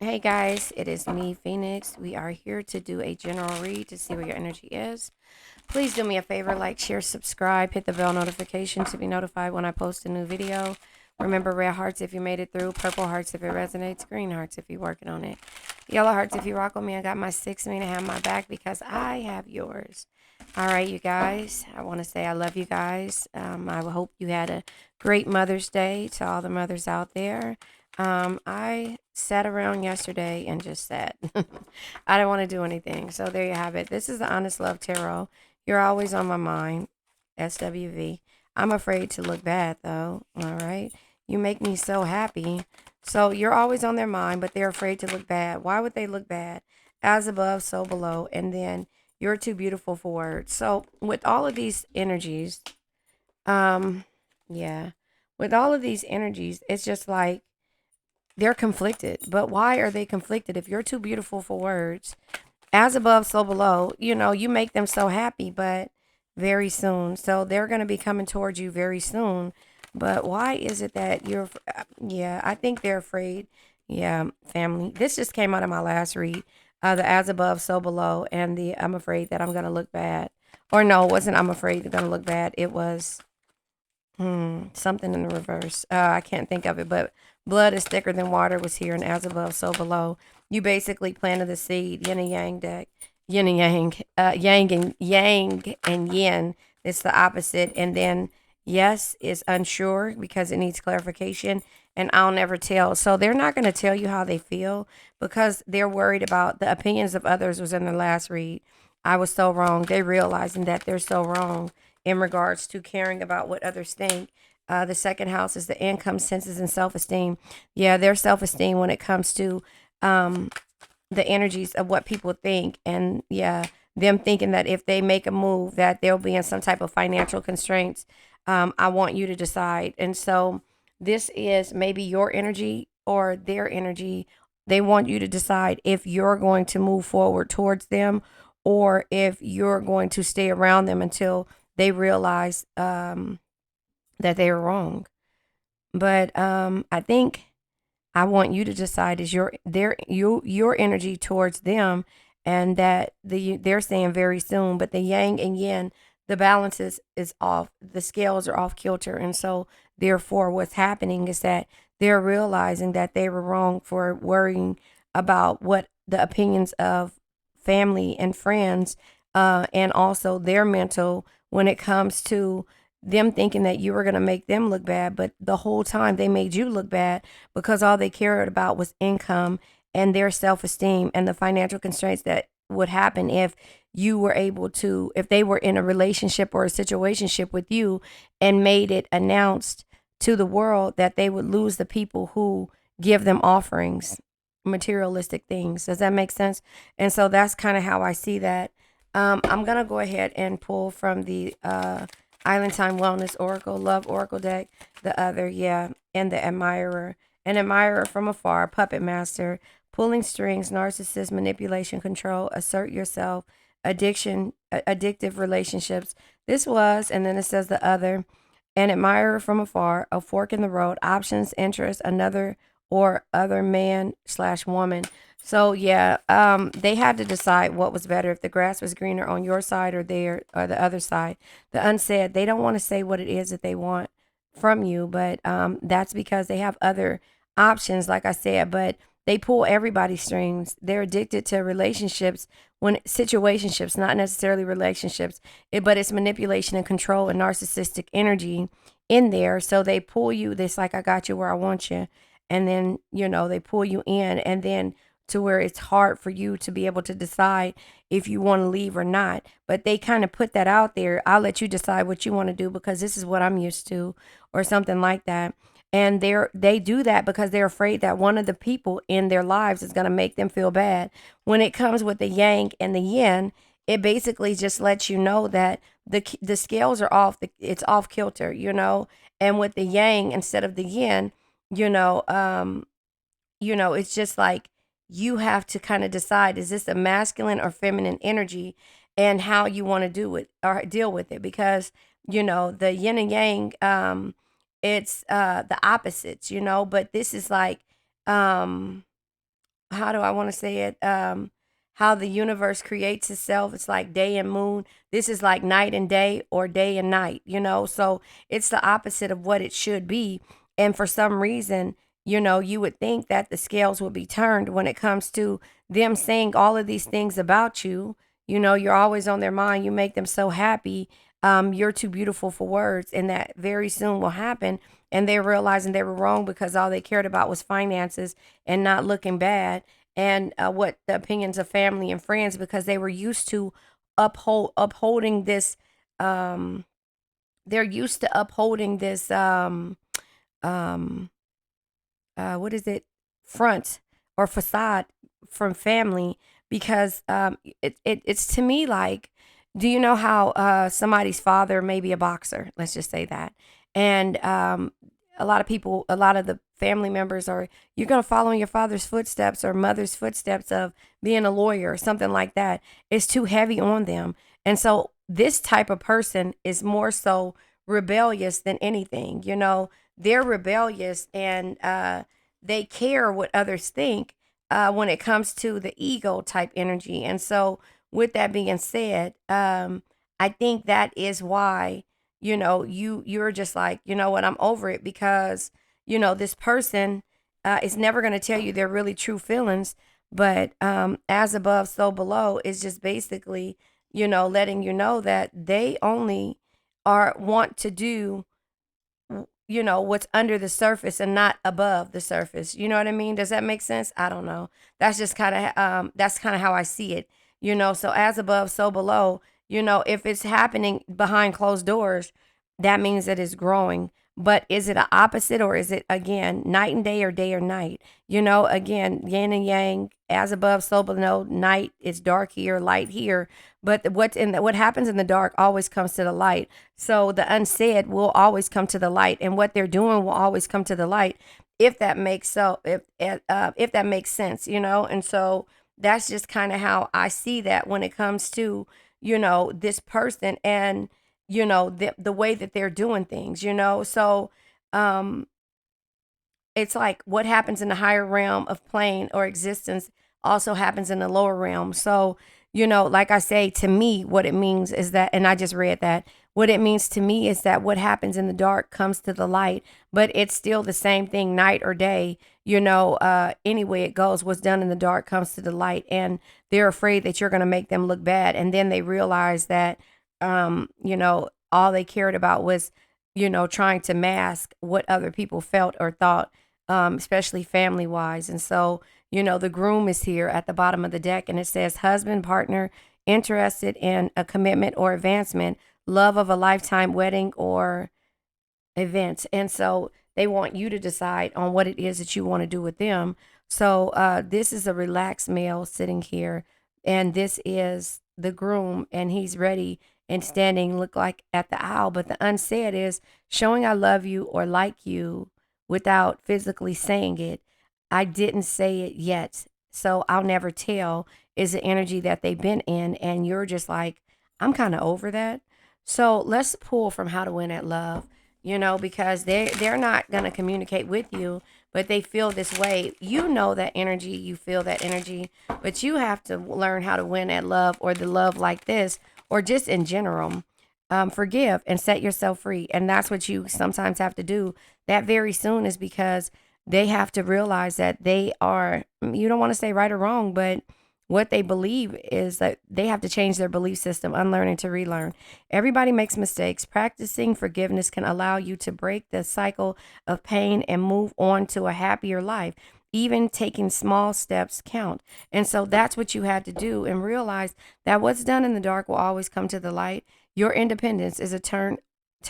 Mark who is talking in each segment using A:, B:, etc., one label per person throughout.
A: Hey guys, it is me, Phoenix. We are here to do a general read to see where your energy is. Please do me a favor, like, share, subscribe, hit the bell notification to be notified when I post a new video. Remember, red hearts if you made it through, purple hearts if it resonates, green hearts if you're working on it, yellow hearts if you rock with me. I got my 6 to have my back because I have yours. All right, you guys, I want to say I love you guys. I hope you had a great Mother's Day to all the mothers out there. I sat around yesterday and just sat. I didn't want to do anything. So there you have it. This is the Honest Love Tarot. You're always on my mind. SWV. I'm afraid to look bad though. All right. You make me so happy. So you're always on their mind, but they're afraid to look bad. Why would they look bad? As above, so below. And then you're too beautiful for words. So with all of these energies, um, yeah. With all of these energies, it's just like they're conflicted. But why are they conflicted? If you're too beautiful for words, as above, so below, you make them so happy, but very soon. So they're going to be coming towards you very soon. But why is it that yeah, I think they're afraid. Yeah, family. This just came out of my last read. The as above, so below, and the I'm afraid that I'm going to look bad. Or no, it wasn't I'm afraid they're going to look bad. It was something in the reverse. I can't think of it, but blood is thicker than water was here, and as above, so below. You basically planted the seed, yin and yang deck, yin and yang, yang and yin. It's the opposite, and then yes is unsure because it needs clarification, and I'll never tell. So they're not going to tell you how they feel because they're worried about the opinions of others. Was in the last read. I was so wrong. They realizing that they're so wrong in regards to caring about what others think. The second house is the income, senses, and self esteem. Yeah, their self esteem when it comes to um, the energies of what people think. And yeah, them thinking that if they make a move, that they'll be in some type of financial constraints. I want you to decide. And so this is maybe your energy or their energy. They want you to decide if you're going to move forward towards them or if you're going to stay around them until they realize that they are wrong. But I think I want you to decide is your energy towards them, and that they're saying very soon. But the yang and yin, the balance is off. The scales are off kilter, and so therefore, what's happening is that they're realizing that they were wrong for worrying about what the opinions of family and friends, and also their mental when it comes to them thinking that you were going to make them look bad, but the whole time they made you look bad because all they cared about was income and their self-esteem and the financial constraints that would happen if you were able to, if they were in a relationship or a situationship with you and made it announced to the world that they would lose the people who give them offerings, materialistic things. Does that make sense? And so that's kind of how I see that. I'm going to go ahead and pull from the Island Time Wellness Oracle, Love Oracle deck, the other, yeah, and the Admirer. An admirer from afar, puppet master, pulling strings, narcissist, manipulation, control, assert yourself, addiction, addictive relationships. This was, and then it says the other, an admirer from afar, a fork in the road, options, interest, another or other man slash woman. So yeah, they had to decide what was better, if the grass was greener on your side or their or the other side. The unsaid, they don't want to say what it is that they want from you, but that's because they have other options, like I said. But they pull everybody's strings. They're addicted to relationships, when situationships, not necessarily relationships, but it's manipulation and control and narcissistic energy in there. So they pull you. This like I got you where I want you, and then they pull you in, and then to where it's hard for you to be able to decide if you want to leave or not. But they kind of put that out there. I'll let you decide what you want to do because this is what I'm used to, or something like that. And they do that because they're afraid that one of the people in their lives is going to make them feel bad. When it comes with the yang and the yin, it basically just lets you know that the scales are off. It's off kilter. And with the yang instead of the yin, you know, um, it's just like you have to kind of decide, is this a masculine or feminine energy, and how you want to do it or deal with it, because the yin and yang, it's the opposites, but this is like um how do I want to say it? How the universe creates itself. It's like day and moon. This is like night and day or day and night, you know? So it's the opposite of what it should be. And for some reason, you know, you would think that the scales would be turned when it comes to them saying all of these things about you. You know, you're always on their mind. You make them so happy. You're too beautiful for words. And that very soon will happen. And they're realizing they were wrong because all they cared about was finances and not looking bad, and what the opinions of family and friends, because they were used to upholding this. um they're used to upholding this um what is it, front or facade from family, because it's to me like, do you know how somebody's father may be a boxer, let's just say that, and a lot of people, a lot of the family members are, you're going to follow in your father's footsteps or mother's footsteps of being a lawyer or something like that. It's too heavy on them. And so this type of person is more so rebellious than anything, you know. They're rebellious, and they care what others think when it comes to the ego type energy. And so, with that being said, I think that is why, you know, you're just like, you know what, I'm over it, because you know this person is never going to tell you their really true feelings. But as above, so below is just basically, you know, letting you know that they only are want to do, you know, what's under the surface and not above the surface. You know what I mean? Does that make sense? I don't know. That's kind of how I see it. You know, so as above, so below. You know, if it's happening behind closed doors, that means that it's growing. But is it a opposite, or is it again night and day or night? You know, again, yin and yang, as above, so below. Night is dark here, light here. But what happens in the dark always comes to the light. So the unsaid will always come to the light, and what they're doing will always come to the light. If that makes so, if that makes sense, you know. And so that's just kind of how I see that when it comes to, you know, this person, and you know the way that they're doing things, you know. So um it's like what happens in the higher realm of plane or existence also happens in the lower realm. So, you know, like I say, to me, what it means is that, and I just read that, what it means to me is that what happens in the dark comes to the light, but it's still the same thing, night or day, you know. Any way it goes, what's done in the dark comes to the light, and they're afraid that you're going to make them look bad. And then they realize that, you know, all they cared about was, you know, trying to mask what other people felt or thought, especially family wise. And so, you know, the groom is here at the bottom of the deck, and it says husband, partner, interested in a commitment or advancement, love of a lifetime, wedding or events. And so they want you to decide on what it is that you want to do with them. So this is a relaxed male sitting here, and this is the groom, and he's ready and standing, look like at the aisle. But the unsaid is showing I love you or like you without physically saying it. I didn't say it yet, so I'll never tell, is the energy that they've been in. And you're just like, I'm kind of over that. So let's pull from How to Win at Love, you know, because they're not going to communicate with you, but they feel this way. You know that energy, you feel that energy, but you have to learn how to win at love, or the love like this, or just in general. Forgive and set yourself free. And that's what you sometimes have to do that very soon, is because they have to realize that they are, you don't want to say right or wrong, but what they believe is that they have to change their belief system, unlearning to relearn. Everybody makes mistakes. Practicing forgiveness can allow you to break the cycle of pain and move on to a happier life. Even taking small steps count. And so that's what you had to do, and realize that what's done in the dark will always come to the light. Your independence is a turn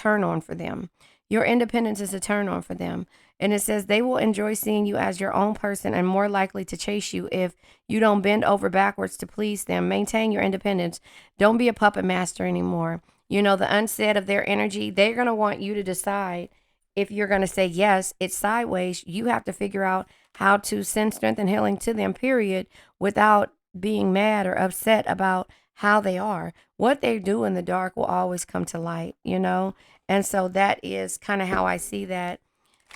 A: on for them. Your independence is a turn on for them. And it says they will enjoy seeing you as your own person and more likely to chase you if you don't bend over backwards to please them. Maintain your independence. Don't be a puppet master anymore. You know, the unsaid of their energy, they're going to want you to decide if you're going to say yes. It's sideways. You have to figure out how to send strength and healing to them, period, without being mad or upset about how they are. What they do in the dark will always come to light, you know? And so that is kind of how I see that.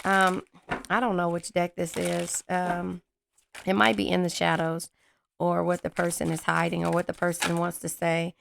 A: um, I don't know which deck this is. It might be in the shadows or what the person is hiding or what the person wants to say.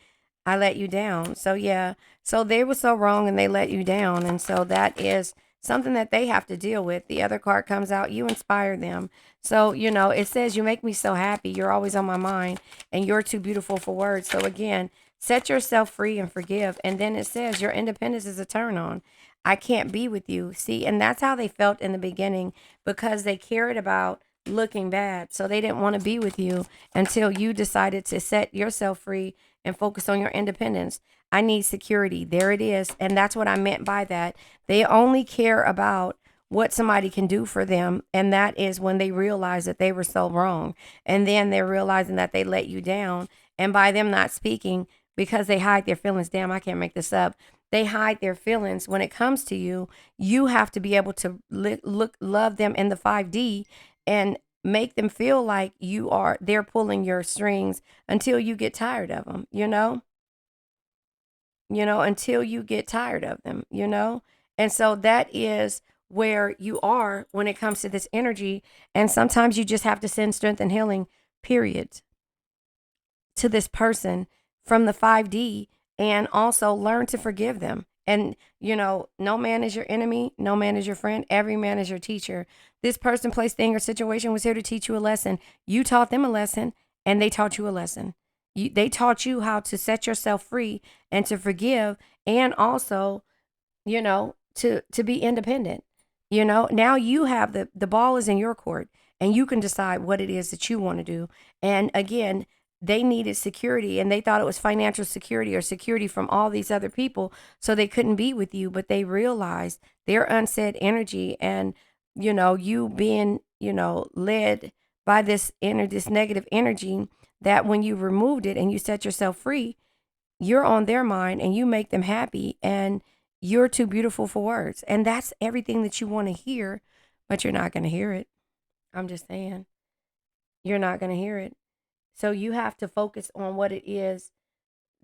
A: I let you down. So, yeah. So they were so wrong and they let you down. And so that is something that they have to deal with. The other card comes out, you inspire them. So, it says, you make me so happy. You're always on my mind and you're too beautiful for words. So, again, set yourself free and forgive. And then it says, your independence is a turn on. I can't be with you. See, and that's how they felt in the beginning because they cared about looking bad. So they didn't want to be with you until you decided to set yourself free and focus on your independence. I need security. There it is. And that's what I meant by that. They only care about what somebody can do for them. And that is when they realize that they were so wrong. And then they're realizing that they let you down. And by them not speaking, because they hide their feelings, damn, I can't make this up. They hide their feelings when it comes to you. You have to be able to love them in the 5D and make them feel like they're pulling your strings until you get tired of them, until you get tired of them. And so that is where you are when it comes to this energy. And sometimes you just have to send strength and healing, period, to this person from the 5D and also learn to forgive them. And, no man is your enemy. No man is your friend. Every man is your teacher. This person, place, thing, or situation was here to teach you a lesson. You taught them a lesson and they taught you a lesson. They taught you how to set yourself free and to forgive and also, to be independent. Now you have the ball is in your court and you can decide what it is that you want to do. And again, they needed security and they thought it was financial security or security from all these other people. So they couldn't be with you, but they realized their unsaid energy and, you being, led by this negative energy that when you removed it and you set yourself free, you're on their mind and you make them happy and you're too beautiful for words. And that's everything that you want to hear, but you're not going to hear it. I'm just saying, you're not going to hear it. So you have to focus on what it is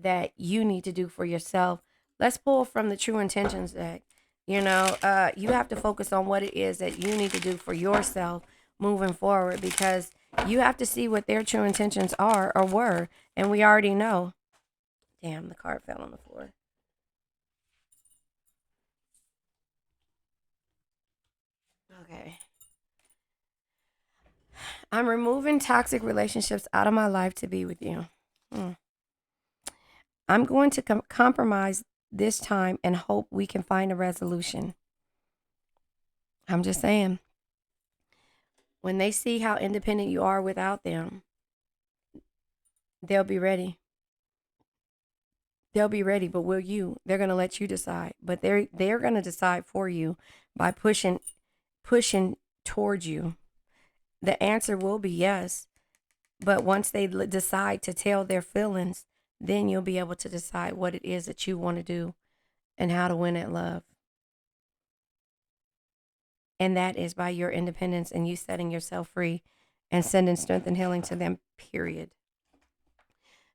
A: that you need to do for yourself. Let's pull from the True Intentions deck. You have to focus on what it is that you need to do for yourself moving forward because you have to see what their true intentions are or were. And we already know. Damn, the card fell on the floor. Okay. I'm removing toxic relationships out of my life to be with you. I'm going to compromise this time and hope we can find a resolution. I'm just saying. When they see how independent you are without them, they'll be ready. They'll be ready, but will you? They're going to let you decide. But they're going to decide for you by pushing towards you. The answer will be yes. But once they decide to tell their feelings, then you'll be able to decide what it is that you want to do and how to win at love. And that is by your independence and you setting yourself free and sending strength and healing to them, period.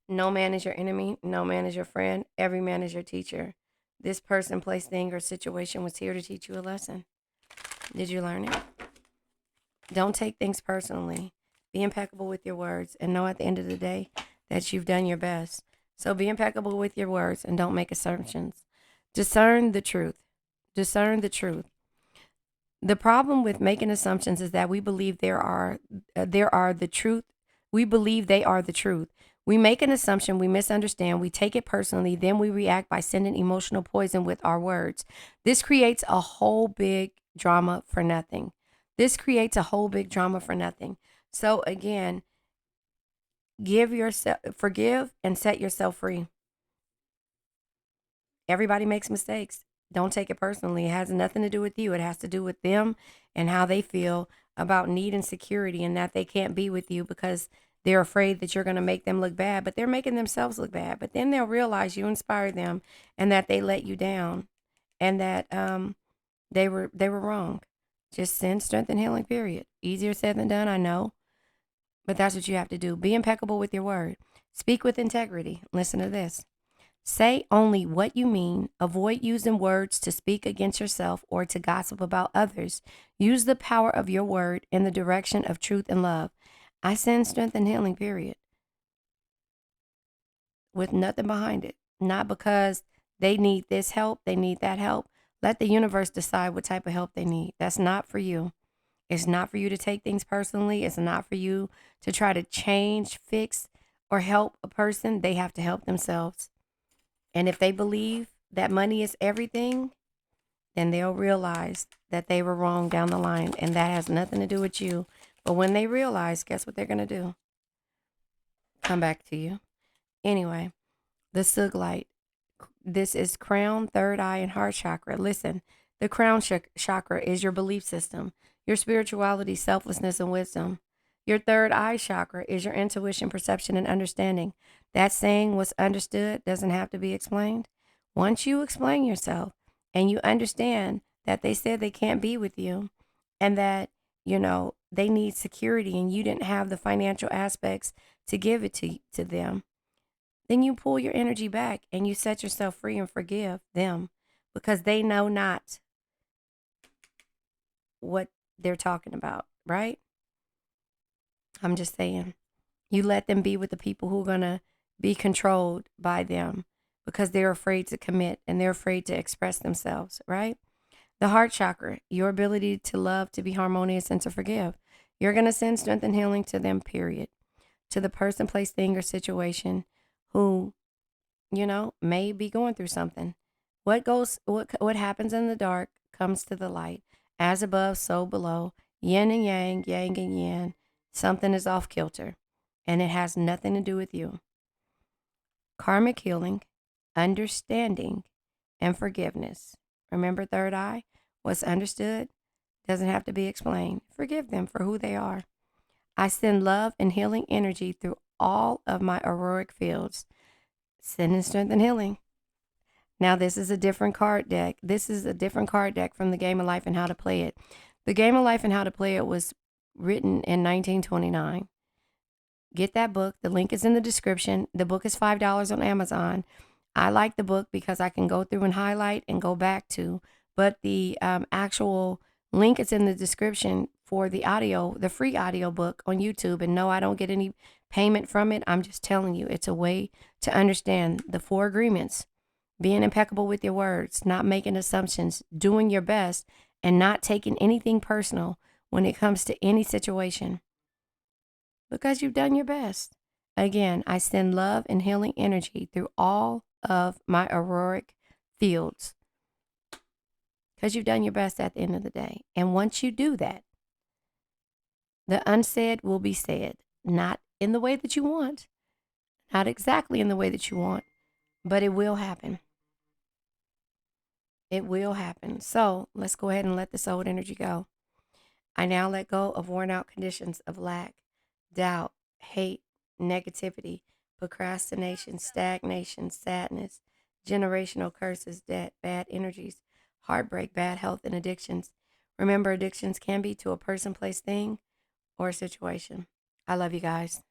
A: No man is your enemy. No man is your friend. Every man is your teacher. This person, place, thing, or situation was here to teach you a lesson. Did you learn it? Don't take things personally. Be impeccable with your words and know at the end of the day that you've done your best. So be impeccable with your words and don't make assumptions. Discern the truth. Discern the truth. The problem with making assumptions is that we believe there are the truth. We believe they are the truth. We make an assumption, we misunderstand, we take it personally, then we react by sending emotional poison with our words. This creates a whole big drama for nothing. So again, forgive and set yourself free. Everybody makes mistakes. Don't take it personally. It has nothing to do with you. It has to do with them and how they feel about need and security and that they can't be with you because they're afraid that you're going to make them look bad, but they're making themselves look bad. But then they'll realize you inspired them and that they let you down and that they were wrong. Just send strength and healing, period. Easier said than done, I know. But that's what you have to do. Be impeccable with your word. Speak with integrity. Listen to this. Say only what you mean. Avoid using words to speak against yourself or to gossip about others. Use the power of your word in the direction of truth and love. I send strength and healing, period, with nothing behind it. Not because they need this help, they need that help. Let the universe decide what type of help they need. That's not for you. It's not for you to take things personally. It's not for you to try to change, fix, or help a person. They have to help themselves. And if they believe that money is everything, then they'll realize that they were wrong down the line. And that has nothing to do with you. But when they realize, guess what they're going to do? Come back to you. Anyway, the Sug light. This is crown, third eye, and heart chakra. Listen, the crown chakra is your belief system, your spirituality, selflessness, and wisdom. Your third eye chakra is your intuition, perception, and understanding. That saying, what's understood doesn't have to be explained. Once you explain yourself and you understand that they said they can't be with you and that, they need security and you didn't have the financial aspects to give it to them, then you pull your energy back and you set yourself free and forgive them because they know not what they're talking about, right? I'm just saying. You let them be with the people who are going to be controlled by them because they're afraid to commit and they're afraid to express themselves, right? The heart chakra, your ability to love, to be harmonious, and to forgive. You're going to send strength and healing to them, period. To the person, place, thing, or situation who may be going through something. What happens in the dark comes to the light. As above, so below. Yin and yang and yin. Something is off kilter, and it has nothing to do with you. Karmic healing, understanding, and forgiveness. Remember third eye? What's understood doesn't have to be explained. Forgive them for who they are. I send love and healing energy through all of my auroric fields. Sending strength and healing. Now, this is a different card deck. This is a different card deck from the Game of Life and How to Play It. The Game of Life and How to Play It was written in 1929. Get that book. The link is in the description. The book is $5 on Amazon. I like the book because I can go through and highlight and go back to, but the actual link is in the description for the audio, the free audio book on YouTube. And no, I don't get any payment from it. I'm just telling you, it's a way to understand the 4 agreements, being impeccable with your words, not making assumptions, doing your best, and not taking anything personal when it comes to any situation because you've done your best. Again, I send love and healing energy through all of my auroric fields because you've done your best at the end of the day. And once you do that, the unsaid will be said, not in the way that you want, not exactly in the way that you want, but it will happen. It will happen. So let's go ahead and let this old energy go. I now let go of worn out conditions of lack, doubt, hate, negativity, procrastination, stagnation, sadness, generational curses, debt, bad energies, heartbreak, bad health, and addictions. Remember, addictions can be to a person, place, thing, or a situation. I love you guys.